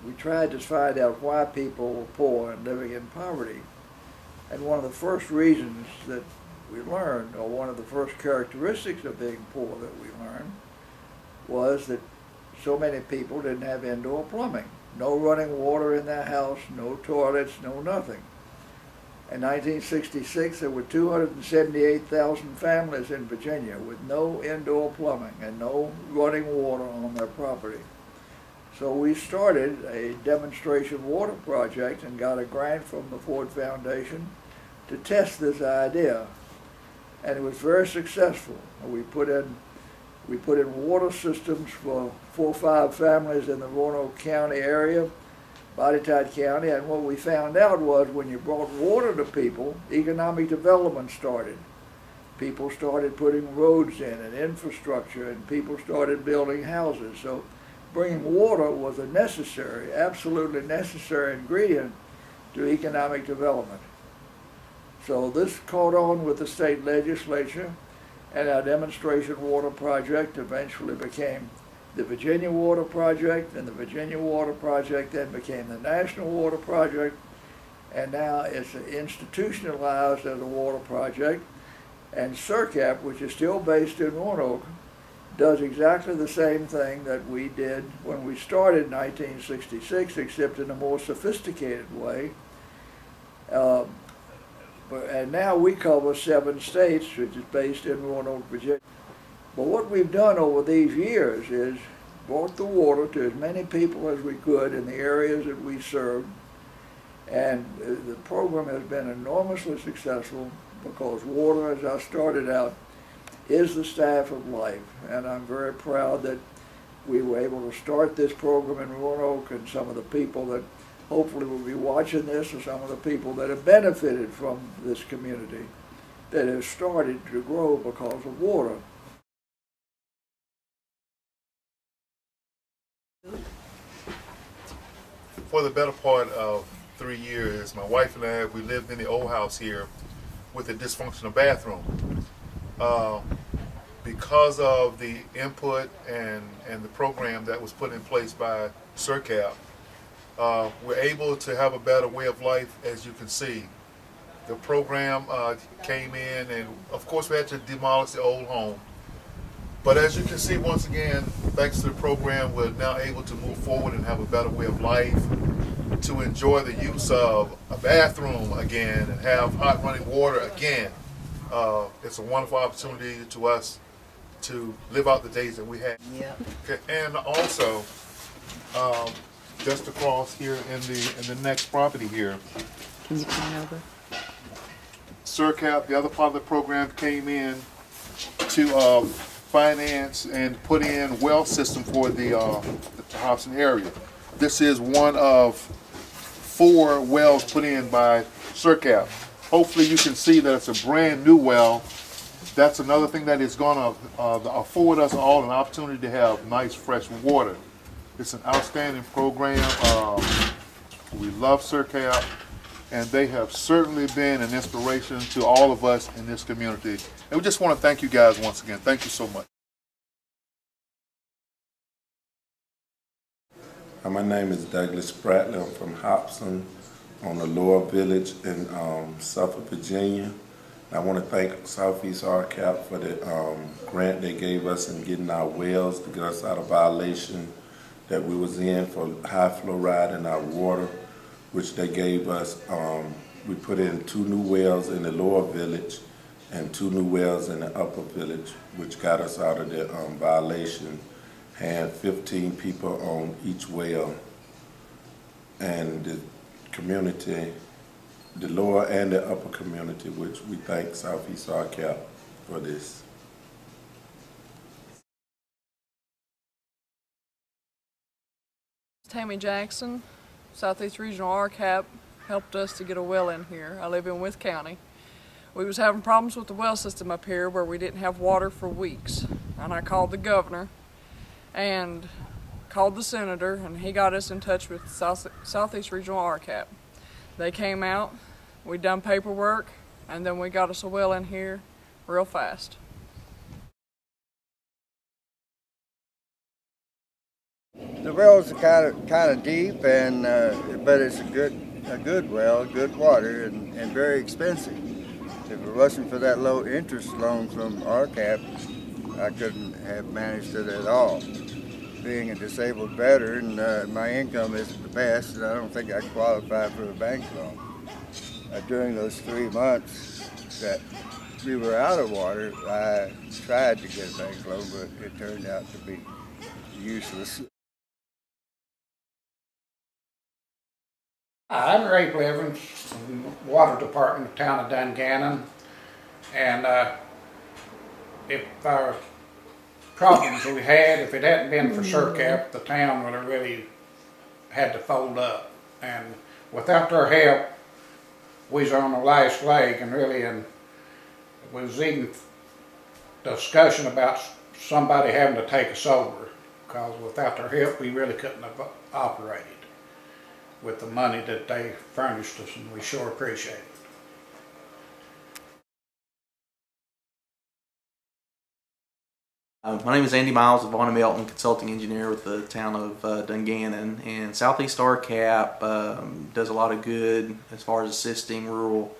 we tried to find out why people were poor and living in poverty. And one of the first reasons that we learned, or one of the first characteristics of being poor that we learned, was that so many people didn't have indoor plumbing. No running water in their house, no toilets, no nothing. In 1966, there were 278,000 families in Virginia with no indoor plumbing and no running water on their property. So we started a demonstration water project and got a grant from the Ford Foundation to test this idea. And it was very successful. We put in water systems for 4 or 5 families in the Roanoke County area, Botetourt County, and what we found out was when you brought water to people, economic development started. People started putting roads in and infrastructure, and people started building houses. So bringing water was a necessary, absolutely necessary ingredient to economic development. So this caught on with the state legislature, and our demonstration water project eventually became the Virginia Water Project, and the Virginia Water Project then became the National Water Project, and now it's institutionalized as a water project. And SERCAP, which is still based in Roanoke, does exactly the same thing that we did when we started in 1966, except in a more sophisticated way. And now we cover 7 states, which is based in Roanoke, Virginia. But what we've done over these years is brought the water to as many people as we could in the areas that we served. And the program has been enormously successful because water, as I started out, is the staff of life. And I'm very proud that we were able to start this program in Roanoke, and some of the people that hopefully will be watching this are some of the people that have benefited from this community that has started to grow because of water. For the better part of 3 years, my wife and I, we lived in the old house here with a dysfunctional bathroom. Because of the input and the program that was put in place by SERCAP, we're able to have a better way of life, as you can see. The program came in, and of course we had to demolish the old home. But as you can see, once again, thanks to the program, we're now able to move forward and have a better way of life, to enjoy the use of a bathroom again and have hot running water again. It's a wonderful opportunity to us to live out the days that we had. Yep. Okay, and also, just across here in the next property here, Can you turn over? SERCAP, the other part of the program, came in to finance and put in well system for the Hopsin area. This is one of 4 wells put in by SERCAP. Hopefully you can see that it's a brand new well. That's another thing that is going to afford us all an opportunity to have nice fresh water. It's an outstanding program. We love SERCAP, and they have certainly been an inspiration to all of us in this community. And we just want to thank you guys once again. Thank you so much. My name is Douglas Spratley. I'm from Hopsin on the Lower Village in Suffolk, Virginia. I want to thank Southeast SERCAP for the grant they gave us in getting our wells to get us out of violation that we was in for high fluoride in our water, which they gave us. We put in 2 new wells in the Lower Village and 2 new wells in the Upper Village, which got us out of the violation. Had 15 people on each well, and the community, the lower and the upper community, which we thank Southeast SERCAP for this. Tammy Jackson, Southeast Regional SERCAP, helped us to get a well in here. I live in Wythe County. We was having problems with the well system up here where we didn't have water for weeks, and I called the governor and called the senator, and he got us in touch with Southeast Regional SERCAP. They came out, we done paperwork, and then we got us a well in here real fast. The wells are kind of deep, and but it's a good well, good water, and very expensive. If it wasn't for that low interest loan from SERCAP, I couldn't have managed it at all. Being a disabled veteran, my income isn't the best, and I don't think I qualify for a bank loan. During those 3 months that we were out of water, I tried to get a bank loan, but it turned out to be useless. I'm Ray Blevins from the Water Department of the town of Dungannon, and if our problems we had, if it hadn't been for SERCAP, the town would have really had to fold up. And without their help, we was on the last leg, and really, and we was even discussion about somebody having to take us over, because without their help, we really couldn't have operated with the money that they furnished us, and we sure appreciate it. My name is Andy Miles of Vaughn & Melton, consulting engineer with the town of Dungannon, and Southeast SERCAP does a lot of good as far as assisting rural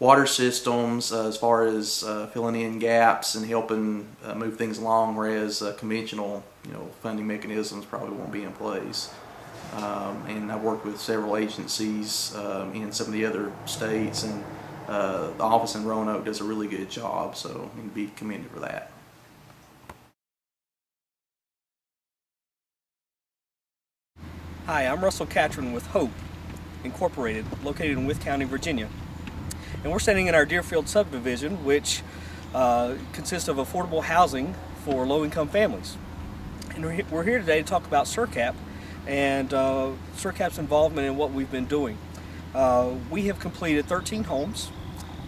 water systems, as far as filling in gaps and helping move things along, whereas conventional, funding mechanisms probably won't be in place. And I've worked with several agencies in some of the other states, and the office in Roanoke does a really good job, so I need to be commended for that. Hi, I'm Russell Ktrin with Hope Incorporated, located in Wythe County, Virginia. And we're standing in our Deerfield subdivision, which consists of affordable housing for low-income families. And we're here today to talk about SERCAP and SERCAP's involvement in what we've been doing. We have completed 13 homes,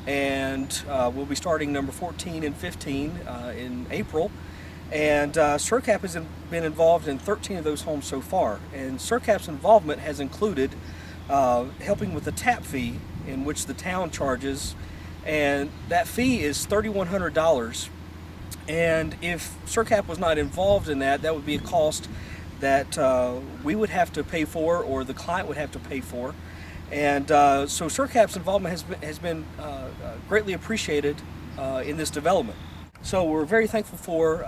and we'll be starting number 14 and 15 in April. And SERCAP has been involved in 13 of those homes so far. And SERCAP's involvement has included helping with the tap fee, in which the town charges, and that fee is $3,100. And if SERCAP was not involved in that, that would be a cost that we would have to pay for, or the client would have to pay for. And so SERCAP's involvement has been greatly appreciated in this development. So we're very thankful for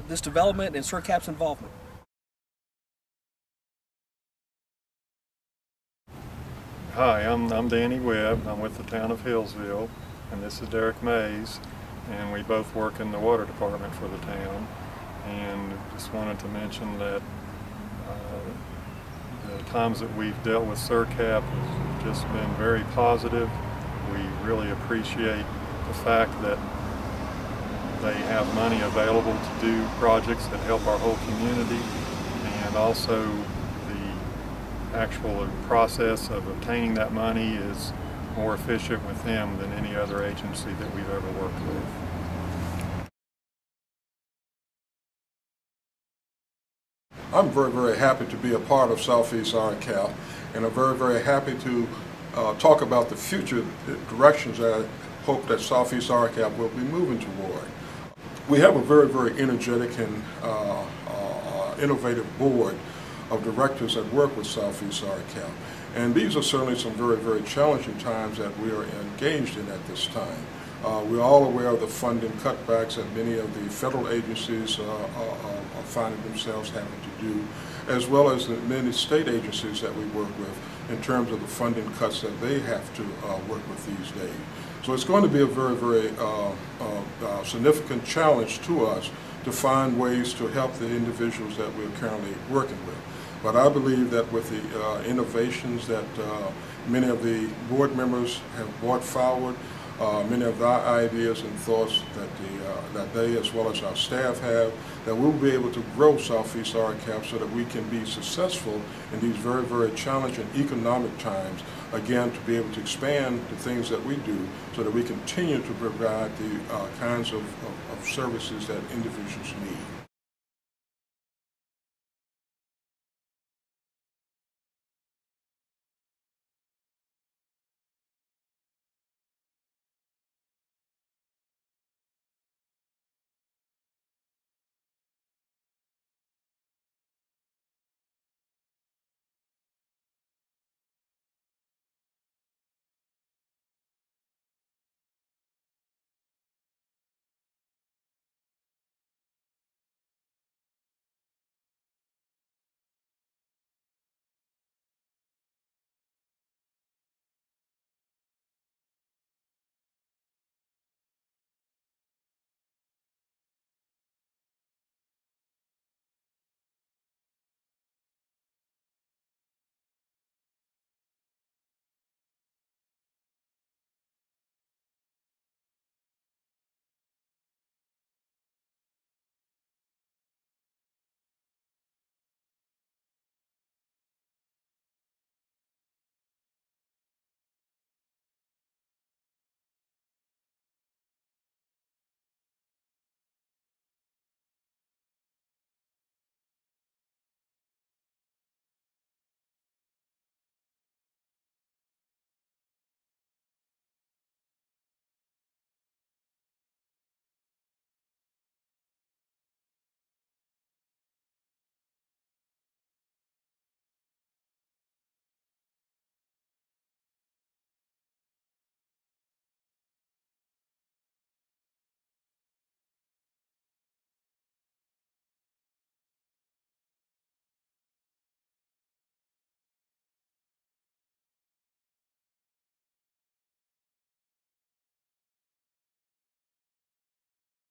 this development and SERCAP's involvement. Hi, I'm Danny Webb. I'm with the town of Hillsville, and this is Derek Mays, and we both work in the water department for the town. And just wanted to mention that the times that we've dealt with SERCAP has just been very positive. We really appreciate the fact that they have money available to do projects that help our whole community, and also the actual process of obtaining that money is more efficient with them than any other agency that we've ever worked with. I'm very, very happy to be a part of Southeast SERCAP, and I'm very, very happy to talk about the future directions that I hope that Southeast SERCAP will be moving toward. We have a very, very energetic and innovative board of directors that work with Southeast SERCAP. And these are certainly some very, very challenging times that we are engaged in at this time. We're all aware of the funding cutbacks that many of the federal agencies are finding themselves having to do, as well as the many state agencies that we work with in terms of the funding cuts that they have to work with these days. So it's going to be a very, very significant challenge to us to find ways to help the individuals that we're currently working with. But I believe that with the innovations that many of the board members have brought forward, many of our ideas and thoughts that they, as well as our staff, have, that we'll be able to grow Southeast SERCAP so that we can be successful in these very, very challenging economic times, again, to be able to expand the things that we do so that we continue to provide the kinds of services that individuals need.